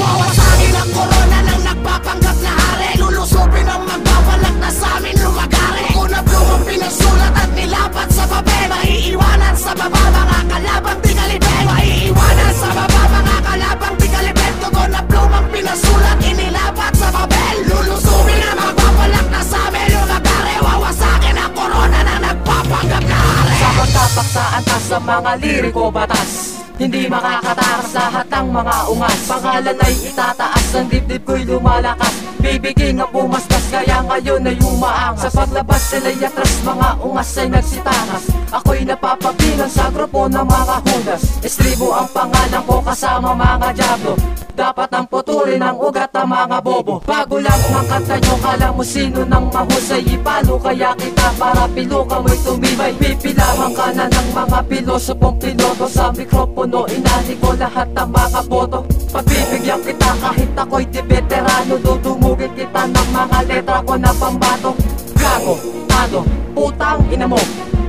Wawasakin ang korona ng nagpapanggap na hari. Lulusupin ang magbabalak na sa amin lumagari. Kunablo ang pinasulat at nilapat sa papel. Maiiwanan sa baba mga kalabang di kalibet. Maiiwanan sa baba mga kalabang di kalibet. Tugon na plumang pinasulat inilapat sa papel. Lulusupin ang magbabalak na sa amin lumagari. Wawasakin ang korona ng nagpapanggap na hari. Sa pagtapaksaan tas sa mga liriko batas, hindi makakatakas lahat ng mga ungas. Pangalan ay itataas, ang dibdib ko'y lumalakas. Bibiging ang pumastas, kaya ngayon ay umaangas. Sa paglabas sila'y atras, mga ungas ay nagsitakas. Ako'y napapabilang sa grupo ng mga hundas. Estribo ang pangalan ko kasama mga diablo. Dapat ang putulin ang ugat ng mga bobo. Bago lang ang kanta nyo, kala mo sino nang mahusay. Ipalo kaya kita para pilo ka mo'y tumibay. Pipilahan ka na ng mga pilosopong piloto. Sa mikropono inani ko lahat ng mga boto. Pagbibigyan kita kahit ako'y di veterano. Dudumugin kita ng mga letra ko na pambato. Gago, tado, putang ina mo,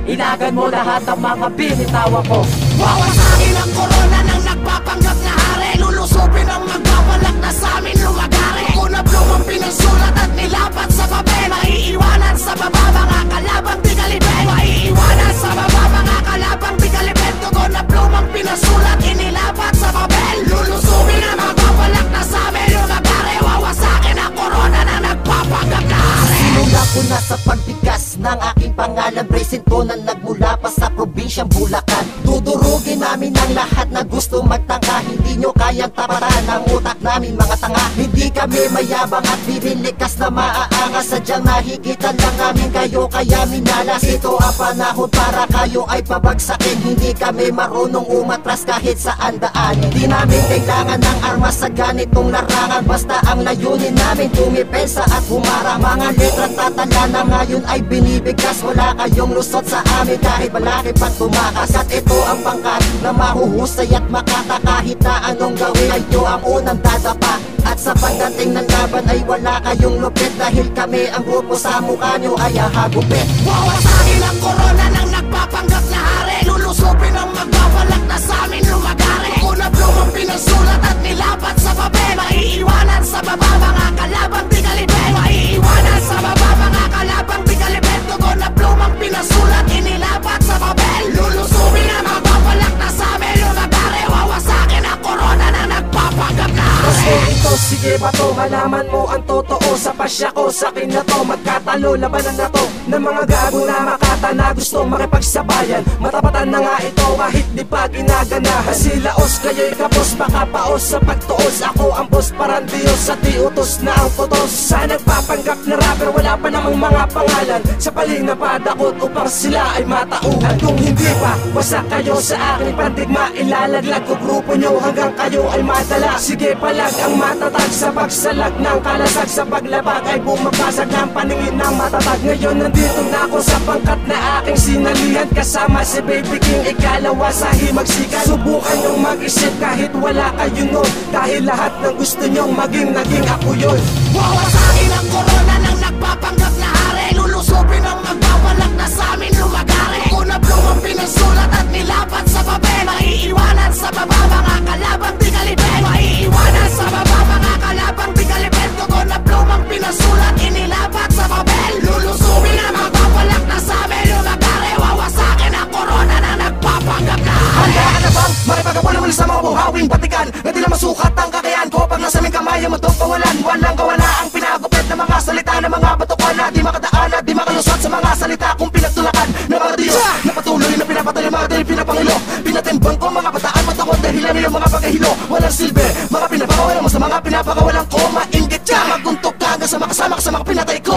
ilagan mo lahat ng mga binitawan ko. Wawasakin ang korona ng nagpapanggap na hari. Lulusupin ang magbabalak na sa amin lumagari. Kunablo ang pinasulat at nilapat sa papel. Maiiwanan sa baba mga kalabang di kalibet. Maiiwanan sa baba mga kalabang di kalibet. Tugon na plumang pinasulat inilapat sa papel. Lulusupin ang magbabalak na sa amin lumagari. Wawasakin ang korona ng nagpapanggap na hari. Sinula ko na sa pagbigas ng aking pangalan. Presento na nagmula pa sa probinsyang Bulacan. Dudurugin namin ang lahat na gusto magtanga. Hindi nyo kayang tapatan ang utak namin mga tanga. Hindi kami mayabang at dirilikas na maaangas. Sadyang nahigitan lang namin kayo kaya minalas. Ito ang panahon para kayo ay pabagsakin. Hindi kami marunong umatras kahit saan daan. Hindi namin kailangan ng armas sa ganitong larangan. Basta ang layunin namin tumipensa at humarang. Mga letra tatala na ngayon ay binibigkas. Wala kayong lusot sa amin kahit malaki pang tumakas. At ito ang pangkat na mahuhusay at makata. Kahit na anong gawin kayo ang unang dadapa. At sa pagdating ng laban ay wala kayong lupit. Dahil kami ang grupo sa mukha nyo ay hagupit. Wawasakin ang korona ng nagpapanggap na hari. Lulusupin ang magbabalak na sa amin lumagari. Kunablo ang pinasulat at nilapat sa papel. Maiiwanan sa baba mga kalabang di kalibet. Maiiwanan sa baba mga kalabang di kalibet. Tugon na plumang pinasulat inilapat sa papel. Lulusupin ang magbabalak na sa amin lumagari. Wawasakin ang korona ng nagpapanggap na hari. Ito, sige ba to? Malaman mo ang totoo. Sa pasya ko, sa akin na to. Magkatalo, labanan na to ng mga gago na makata na gusto makipagsabayan. Matapatan na nga ito kahit di pa ginaganahan. Silaos kayo'y kapos, baka paos sa pagtuos. Ako ang boss parang Diyos at diutos na ang putos. Sa nagpapanggap na rapper, wala pa namang mga pangalan. Sa paling na padakot upang sila ay matauhan. Kung hindi pa, wasak kayo sa aking pandigma. Ilalaglag ko grupo nyo hanggang kayo ay madala. Sige palag ang matatag sa pagsalag ng kalasag. Sa paglabag ay bumabasag ng paningin ng matatag. Ngayon nandito na ako sa pangkat na aking sinalihan. Kasama si Baby King, ikalawa sa himagsikan. Subukan nyong mag-isip kahit wala kayo nun. Dahil lahat ng gusto nyong maging naging ako yun. Wawasakin ang korona ng nagpapanggap na hari. Lulusupin ang magbabalak na sa amin lumagari. Kunablo ang pinasulat at nilapat sa papel. Maiiwanan sa baba mga kalabang di kalibet. Maiiwanan sa baba mga kalabang di kalibet. Tugon na plumang pinasulat inilapat sa papel. Lulusupin ang magbabalak na sa amin lumagari. Wawasakin ang korona ng nagpapanggap na hari. Handa ka na bang makipagkapala muli sa mga buhawing batikan? Na di na masukat ang kakayan ko pag nasa aming kamay ang matong pawalan. Walang kawala ang pinagupit ng mga salita ng mga batukan. Na di makadaan at di makalusot sa mga salita kung pinagtulakan ng mga Diyos. Na patuloy na pinapatay mga dahil pinapangilo. Pinatimbang ko mga bataan matakot dahilan nilang mga pagkahilo. Walang silbi, mga pinapakawalan mo sa mga pinapakawalan ko. Mainggit ka, maguntok ka hanggang sa makasama ka sa mga pinatay ko.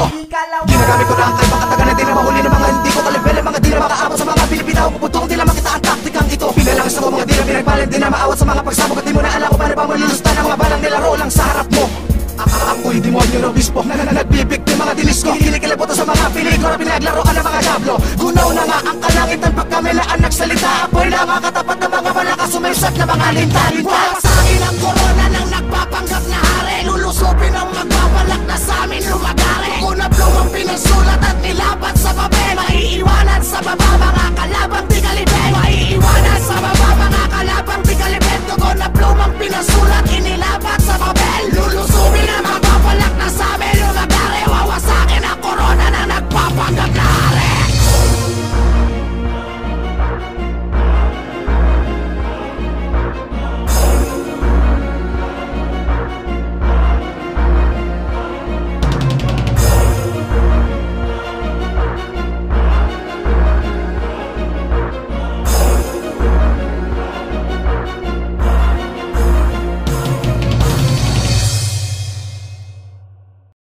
Ginagamit ko lang ay makatagan na di na mahuli ng mga hindi ko kalibel. Mga di na makaabot sa mga Pilipinaw. Puputong di na makita ang taktikang ito. Pinalangis ako mga di na pinagpalit. Di na maawat sa mga pagsabog at di mo na alam kung paano ba malulusta ng mga balang nilaro lang sa harap mo. Ako'y demonyo ng bispo na nagbibigti mga dilis ko. Kilikilabot sa mga pelikula, pinaglaro ka ng mga diablo. Gunaw na nga ang kalangitan pag kamelaan nagsalita. Apoy na makatapat ng mga malakas sumisat na mga linta-linta. Wawasakin ang korona ng nagpapanggap na hari. Lulusupin ang magbabalak na sa amin lumagari. Kunablo pinasulat at nilapat sa papel. Maiiwanan sa baba mga